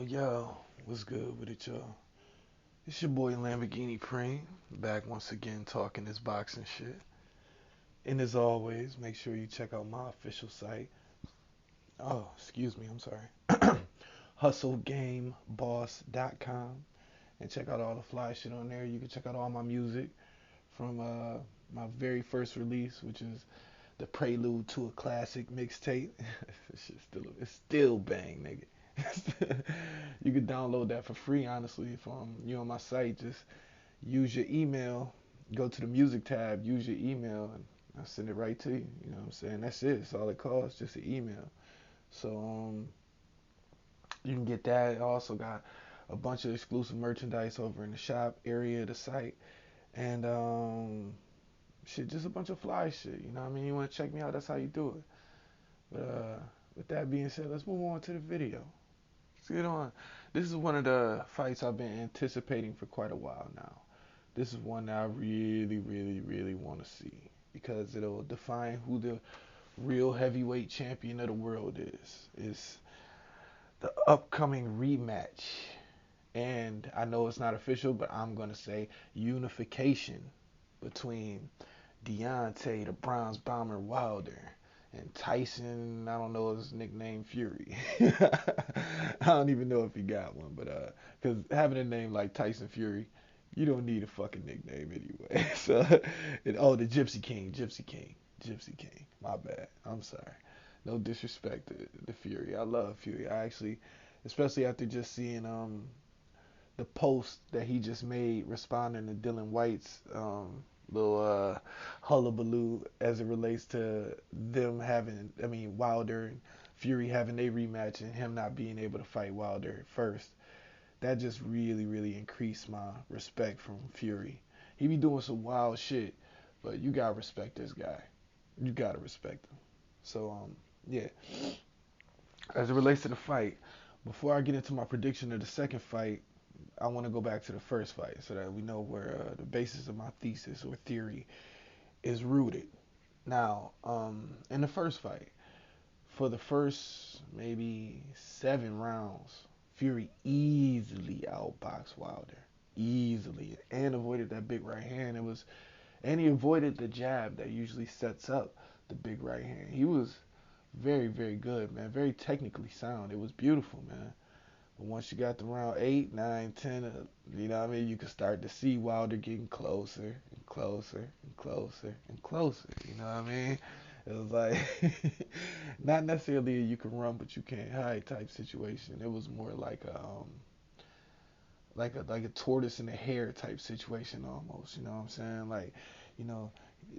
Yo, what's good with it, y'all? It's your boy Lamborghini Preem, back once again talking this boxing shit. And as always, make sure you check out my official site. Oh, excuse me, I'm sorry. HustleGameBoss.com. And check out all the fly shit on there. You can check out all my music from my very first release, which is the prelude to a classic mixtape. It's still bang, nigga. You can download that for free, honestly, from you on my site. Just use your email, go to the music tab, use your email, and I'll send it right to you. You know what I'm saying? That's it. That's all it costs, just an email. So you can get that. I also got a bunch of exclusive merchandise over in the shop area of the site, and shit, just a bunch of fly shit. You know what I mean? You want to check me out? That's how you do it. But with that being said, let's move on to the video. Let's get on. This is one of the fights I've been anticipating for quite a while now. This is one that I really, really, really want to see because it'll define who the real heavyweight champion of the world is. It's the upcoming rematch. And I know it's not official, but I'm going to say unification between Deontay, the Bronze Bomber Wilder, and Tyson, I don't know his nickname, Fury. I don't even know if he got one, but because having a name like Tyson Fury, you don't need a fucking nickname anyway. So, the Gypsy King, Gypsy King, Gypsy King. My bad. I'm sorry. No disrespect to Fury. I love Fury. I actually, especially after just seeing the post that he just made responding to Dylan White's little hullabaloo as it relates to them having, I mean, Wilder and Fury having a rematch and him not being able to fight Wilder first. That just really, really increased my respect from Fury. He be doing some wild shit, but you gotta respect this guy. You gotta respect him. So, yeah. As it relates to the fight, before I get into my prediction of the second fight, I want to go back to the first fight so that we know where the basis of my thesis or theory is rooted. Now, in the first fight, for the first maybe 7 rounds, Fury easily outboxed Wilder, easily, and avoided that big right hand. And he avoided the jab that usually sets up the big right hand. He was very, very good, man. Very technically sound. It was beautiful, man. But once you got to round 8, 9, 10, you know what I mean, you can start to see Wilder getting closer and closer and closer and closer. You know what I mean? It was like not necessarily a you can run but you can't hide type situation. It was more like a tortoise and a hare type situation almost. You know what I'm saying? Like, you know,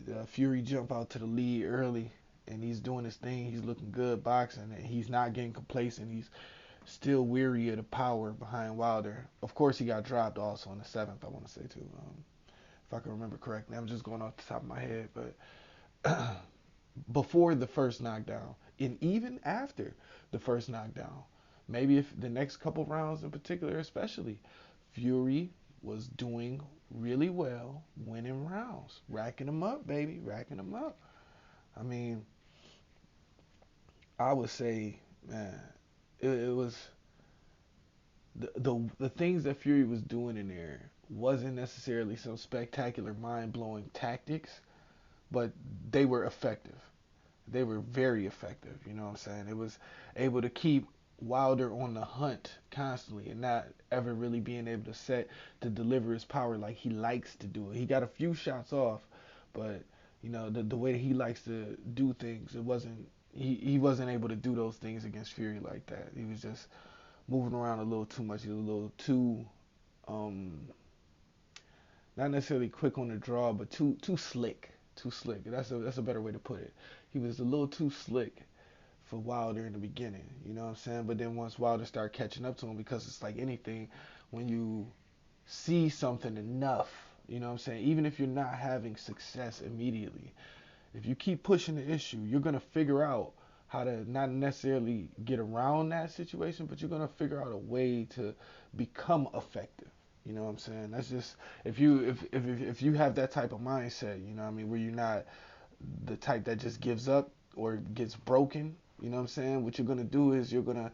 the Fury jump out to the lead early and he's doing his thing. He's looking good boxing and he's not getting complacent. He's still weary of the power behind Wilder. Of course, he got dropped also in the seventh, I want to say, too. If I can remember correctly. I'm just going off the top of my head. But before the first knockdown, and even after the first knockdown, maybe if the next couple rounds in particular, especially, Fury was doing really well, winning rounds, racking them up, baby, racking them up. I mean, I would say, man, it was the things that Fury was doing in there wasn't necessarily some spectacular, mind blowing tactics, but they were effective. They were very effective. You know what I'm saying? It was able to keep Wilder on the hunt constantly and not ever really being able to deliver his power like he likes to do it. He got a few shots off, but you know the way that he likes to do things, it wasn't. He wasn't able to do those things against Fury like that. He was just moving around a little too much. He was a little too, um, not necessarily quick on the draw, but too slick. Too slick. That's a better way to put it. He was a little too slick for Wilder in the beginning. You know what I'm saying? But then once Wilder started catching up to him, because it's like anything, when you see something enough, you know what I'm saying? Even if you're not having success immediately, if you keep pushing the issue, you're gonna figure out how to not necessarily get around that situation, but you're gonna figure out a way to become effective. You know what I'm saying? That's just if you have that type of mindset, you know what I mean, where you're not the type that just gives up or gets broken. You know what I'm saying? What you're gonna do is you're gonna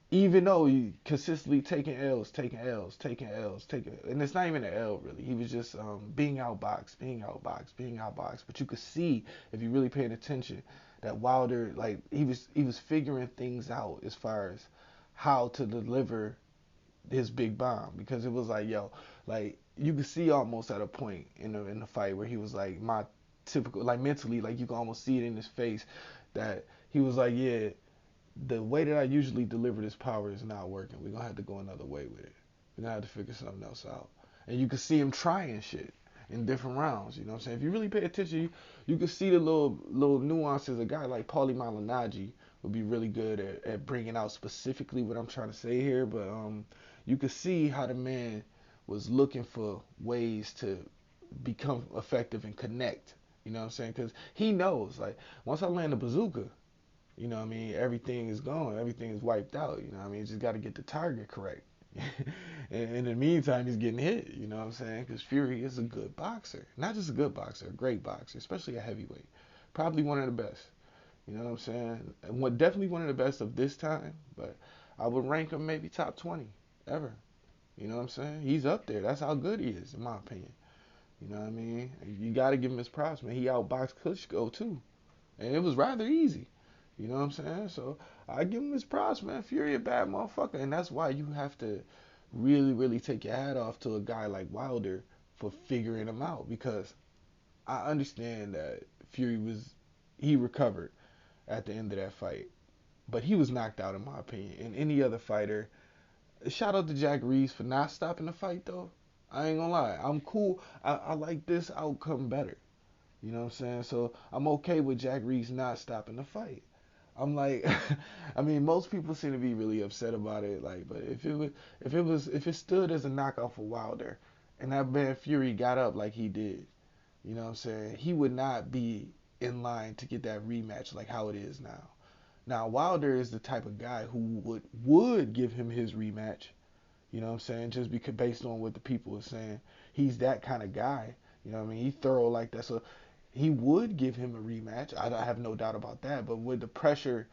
even though he consistently taking L's, taking L's, taking L's, taking, and it's not even an L really. He was just being outboxed, being outboxed, being outboxed. But you could see if you really paid attention that Wilder, like he was figuring things out as far as how to deliver his big bomb, because it was like, yo, like you could see almost at a point in the fight where he was like, my typical, like mentally, like you can almost see it in his face that he was like, yeah, the way that I usually deliver this power is not working. We're gonna have to go another way with it. We're gonna have to figure something else out. And you can see him trying shit in different rounds. You know what I'm saying? If you really pay attention, you can see the little nuances. A guy like Paulie Malignaggi would be really good at bringing out specifically what I'm trying to say here. But you could see how the man was looking for ways to become effective and connect. You know what I'm saying? Because he knows, like, once I land a bazooka, you know what I mean, everything is gone. Everything is wiped out. You know what I mean? Just got to get the target correct. And in the meantime, he's getting hit. You know what I'm saying? Because Fury is a good boxer. Not just a good boxer, a great boxer, especially a heavyweight. Probably one of the best. You know what I'm saying? And definitely one of the best of this time. But I would rank him maybe top 20 ever. You know what I'm saying? He's up there. That's how good he is, in my opinion. You know what I mean? You got to give him his props, man. He outboxed Klitschko, too. And it was rather easy. You know what I'm saying? So I give him his props, man. Fury a bad motherfucker, and that's why you have to really, really take your hat off to a guy like Wilder for figuring him out. Because I understand that Fury he recovered at the end of that fight, but he was knocked out in my opinion. And any other fighter, shout out to Jack Reese for not stopping the fight though. I ain't gonna lie, I'm cool. I like this outcome better. You know what I'm saying? So I'm okay with Jack Reese not stopping the fight. I'm like, I mean, most people seem to be really upset about it. Like, but if it stood as a knockout for Wilder, and that man Fury got up like he did, you know what I'm saying? He would not be in line to get that rematch like how it is now. Now Wilder is the type of guy who would give him his rematch. You know what I'm saying? Just because based on what the people are saying, he's that kind of guy. You know what I mean? He's thorough like that. So he would give him a rematch. I have no doubt about that. But with the pressure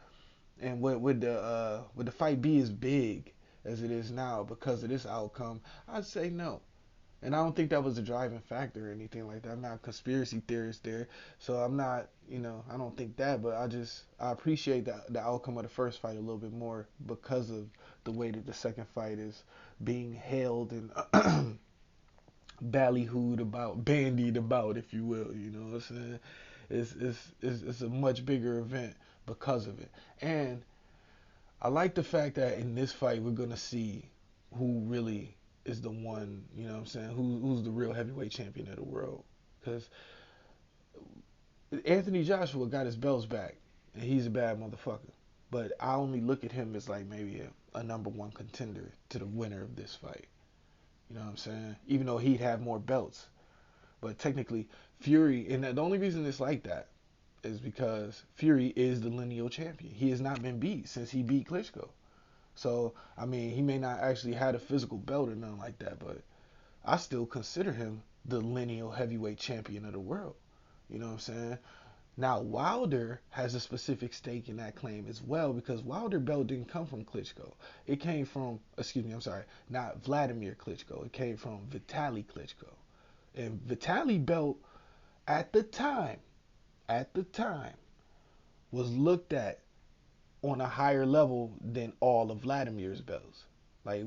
and would the fight be as big as it is now because of this outcome, I'd say no. And I don't think that was a driving factor or anything like that. I'm not a conspiracy theorist there, so I'm not, I don't think that. But I appreciate the outcome of the first fight a little bit more because of the way that the second fight is being hailed and ballyhooed about, bandied about, if you will. You know what I'm saying? It's a much bigger event because of it. And I like the fact that in this fight we're gonna see who really is the one, you know what I'm saying, who's the real heavyweight champion of the world. Because Anthony Joshua got his belts back, and he's a bad motherfucker. But I only look at him as like maybe a number one contender to the winner of this fight. You know what I'm saying? Even though he'd have more belts. But technically, Fury, and the only reason it's like that is because Fury is the lineal champion. He has not been beat since he beat Klitschko. So, I mean, he may not actually had a physical belt or nothing like that, but I still consider him the lineal heavyweight champion of the world. You know what I'm saying? Now, Wilder has a specific stake in that claim as well because Wilder belt didn't come from Klitschko. It came from, excuse me, I'm sorry, not Vladimir Klitschko. It came from Vitaly Klitschko. And Vitaly belt at the time, at the time, was looked at on a higher level than all of Vladimir's belts. Like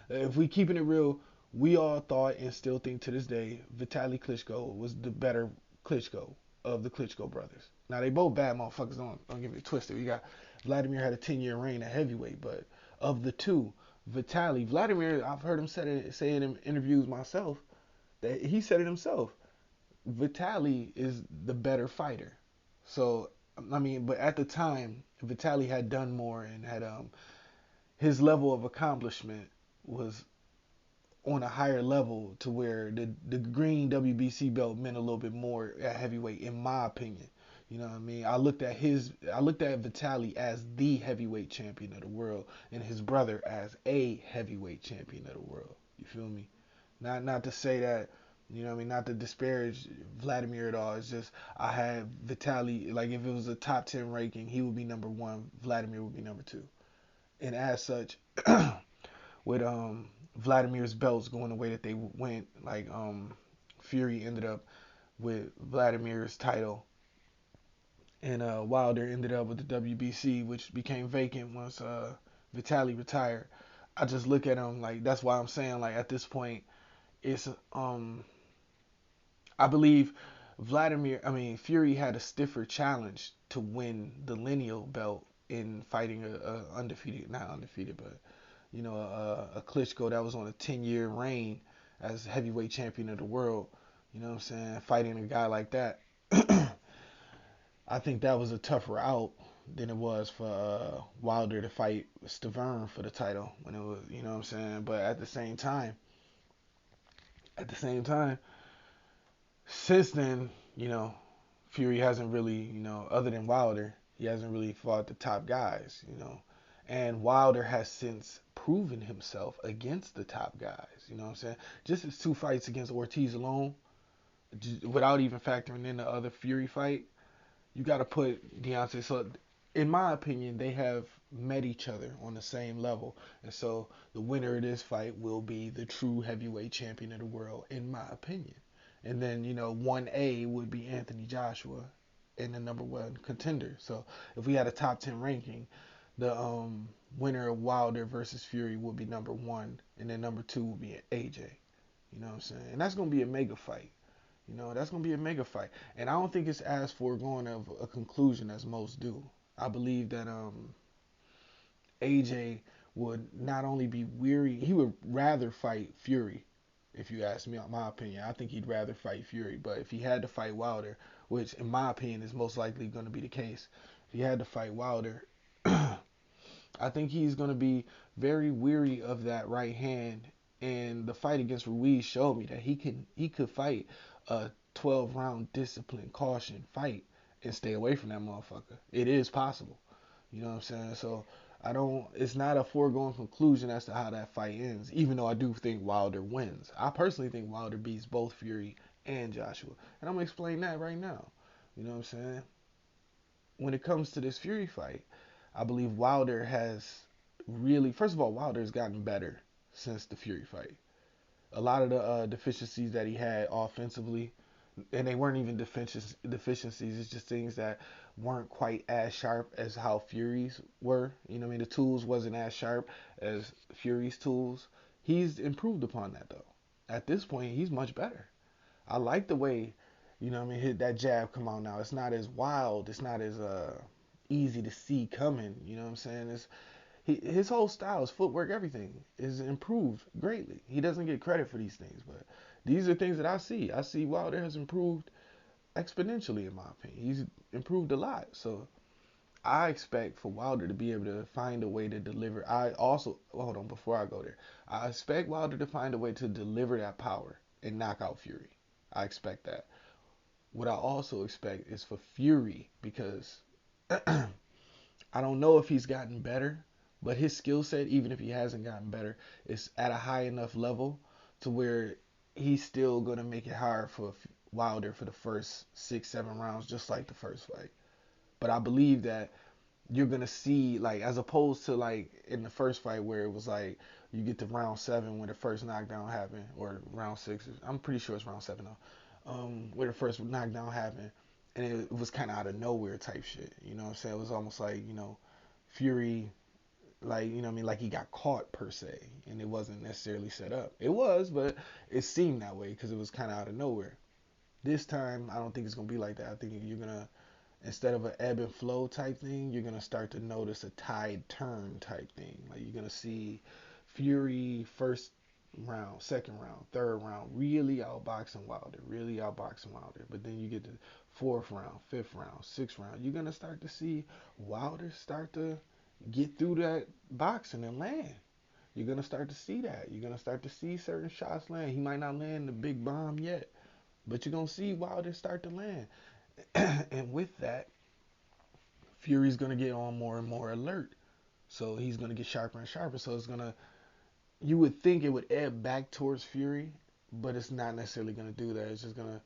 if we keeping it real, we all thought and still think to this day, Vitaly Klitschko was the better Klitschko of the Klitschko brothers. Now they both bad motherfuckers. Don't get me twisted. We got Vladimir had a 10-year reign at heavyweight, but of the two, Vladimir, I've heard him say it in interviews myself. That he said it himself. Vitaly is the better fighter. So I mean, but at the time, Vitaly had done more and had his level of accomplishment was on a higher level to where the green WBC belt meant a little bit more at heavyweight, in my opinion. You know what I mean? I looked at Vitaly as the heavyweight champion of the world, and his brother as a heavyweight champion of the world. You feel me? Not to say that, you know what I mean, not to disparage Vladimir at all. It's just I had Vitaly, like if it was a top 10 ranking, he would be number one, Vladimir would be number two. And as such, with Vladimir's belts going the way that they went, like Fury ended up with Vladimir's title, and Wilder ended up with the WBC, which became vacant once Vitaly retired. I just look at him like that's why I'm saying like at this point it's I believe Fury had a stiffer challenge to win the lineal belt in fighting a undefeated, not undefeated, but a Klitschko that was on a 10-year reign as heavyweight champion of the world. You know what I'm saying? Fighting a guy like that, I think that was a tougher out than it was for Wilder to fight Stavern for the title when it was, you know what I'm saying? But at the same time, since then, Fury hasn't really, other than Wilder, he hasn't really fought the top guys. And Wilder has since proven himself against the top guys, you know what I'm saying? Just his two fights against Ortiz alone, without even factoring in the other Fury fight, you got to put Deontay. So, in my opinion, they have met each other on the same level. And so, the winner of this fight will be the true heavyweight champion of the world, in my opinion. And then, 1A would be Anthony Joshua and the number one contender. So, if we had a top 10 ranking, the winner of Wilder versus Fury would be number one, and then number two would be AJ. You know what I'm saying? And that's going to be a mega fight. That's going to be a mega fight. And I don't think it's as foregone of a conclusion as most do. I believe that AJ would not only be weary, he would rather fight Fury, if you ask me, my opinion. I think he'd rather fight Fury. But if he had to fight Wilder, which in my opinion is most likely going to be the case, if he had to fight Wilder, I think he's going to be very weary of that right hand. And the fight against Ruiz showed me that he could fight a 12 round discipline caution fight and stay away from that motherfucker. It is possible. You know what I'm saying? So it's not a foregone conclusion as to how that fight ends, even though I do think Wilder wins. I personally think Wilder beats both Fury and Joshua. And I'm going to explain that right now. You know what I'm saying? When it comes to this Fury fight, I believe Wilder has really, first of all, Wilder has gotten better since the Fury fight. A lot of the deficiencies that he had offensively, and they weren't even deficiencies, it's just things that weren't quite as sharp as how Fury's were. You know what I mean? The tools wasn't as sharp as Fury's tools. He's improved upon that though. At this point, he's much better. I like the way, hit that jab come out now. It's not as wild. It's not as easy to see coming. You know what I'm saying? His whole style, his footwork, everything is improved greatly. He doesn't get credit for these things, but these are things that I see. I see Wilder has improved exponentially, in my opinion. He's improved a lot. So I expect for Wilder to be able to find a way to deliver. Hold on, before I go there, I expect Wilder to find a way to deliver that power and knock out Fury. I expect that. What I also expect is for Fury, because I don't know if he's gotten better, but his skill set, even if he hasn't gotten better, is at a high enough level to where he's still going to make it hard for Wilder for the first 6-7 rounds, just like the first fight. But I believe that you're going to see, like, as opposed to, like, in the first fight where it was like you get to round 7 when the first knockdown happened, or round 6, I'm pretty sure it's round 7 though, where the first knockdown happened, and it was kind of out of nowhere type shit. You know what I'm saying? It was almost like, Fury, like, like he got caught per se, and it wasn't necessarily set up. It was, but it seemed that way because it was kind of out of nowhere. This time, I don't think it's gonna be like that. I think you're gonna, instead of an ebb and flow type thing, you're gonna start to notice a tide turn type thing. Like you're gonna see Fury first round, second round, third round, really outboxing Wilder. But then you get to fourth round, fifth round, sixth round, you're gonna start to see Wilder start to get through that boxing and land. You're gonna start to see that. You're gonna start to see certain shots land. He might not land the big bomb yet, but you're gonna see Wilder start to land. And with that, Fury's gonna get on more and more alert. So he's gonna get sharper and sharper. So you would think it would ebb back towards Fury, but it's not necessarily gonna do that. It's just gonna,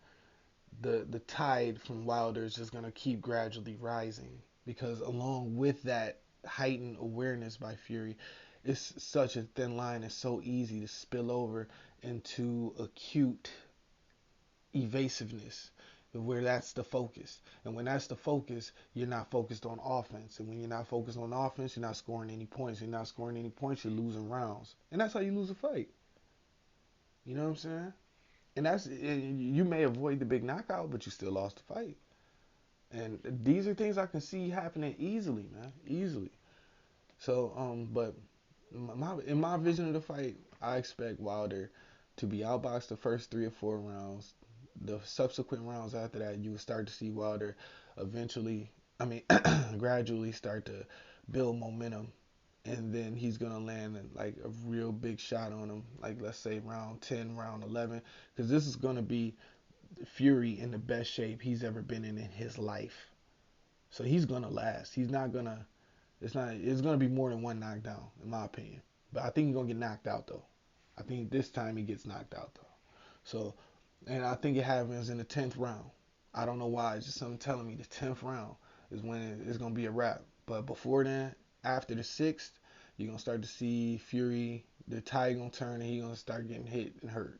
the tide from Wilder is just gonna keep gradually rising, because along with that heightened awareness by Fury. It's such a thin line. It's so easy to spill over into acute evasiveness where that's the focus. And when that's the focus, you're not focused on offense. And when you're not focused on offense, you're not scoring any points. You're not scoring any points, you're losing rounds. And that's how you lose a fight. You know what I'm saying? And you may avoid the big knockout, but you still lost the fight. And these are things I can see happening easily, man, easily. So, but in my vision of the fight, I expect Wilder to be outboxed the first 3 or 4 rounds. The subsequent rounds after that, you will start to see Wilder eventually, I mean, gradually start to build momentum, and then he's gonna land like a real big shot on him, like let's say round 10, round 11, because this is gonna be Fury in the best shape he's ever been in his life. So he's gonna last. He's not gonna. It's not. It's gonna be more than one knockdown, in my opinion. But I think he's gonna get knocked out though. I think this time he gets knocked out though. So, and I think it happens in the 10th round. I don't know why. It's just something telling me the 10th round is when it's gonna be a wrap. But before then, after the 6th, you're gonna start to see Fury. The tide gonna turn, and he's gonna start getting hit and hurt.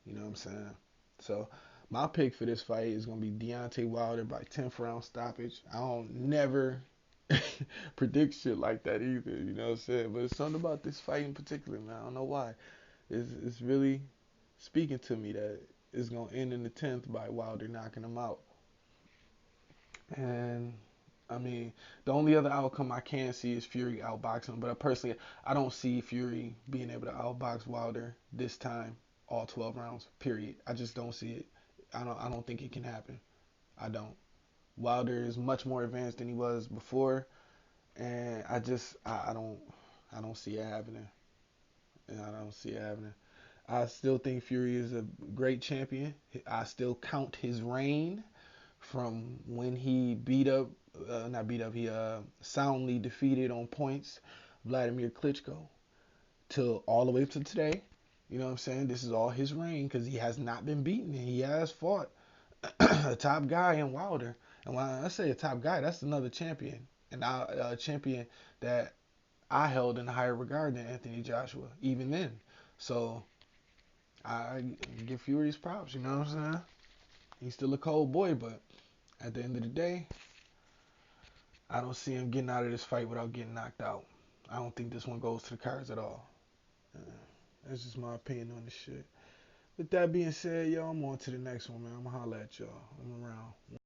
You know what I'm saying? So my pick for this fight is gonna be Deontay Wilder by 10th round stoppage. I don't never predict shit like that either. You know what I'm saying? But it's something about this fight in particular, man. I don't know why. It's really speaking to me that it's gonna end in the 10th by Wilder knocking him out. And I mean, the only other outcome I can see is Fury outboxing him. But I don't see Fury being able to outbox Wilder this time, all 12 rounds. Period. I just don't see it. I don't think it can happen. I don't. Wilder is much more advanced than he was before, and I don't see it happening. And I don't see it happening. I still think Fury is a great champion. I still count his reign from when he not beat up, he soundly defeated on points Vladimir Klitschko till all the way up to today. You know what I'm saying? This is all his reign because he has not been beaten. And he has fought a top guy in Wilder. And when I say a top guy, that's another champion. And a champion that I held in higher regard than Anthony Joshua, even then. So I give Fury his props, you know what I'm saying? He's still a cold boy, but at the end of the day, I don't see him getting out of this fight without getting knocked out. I don't think this one goes to the cards at all. Uh, That's just my opinion on this shit. With that being said, yo, I'm on to the next one, man. I'm gonna holla at y'all. I'm around.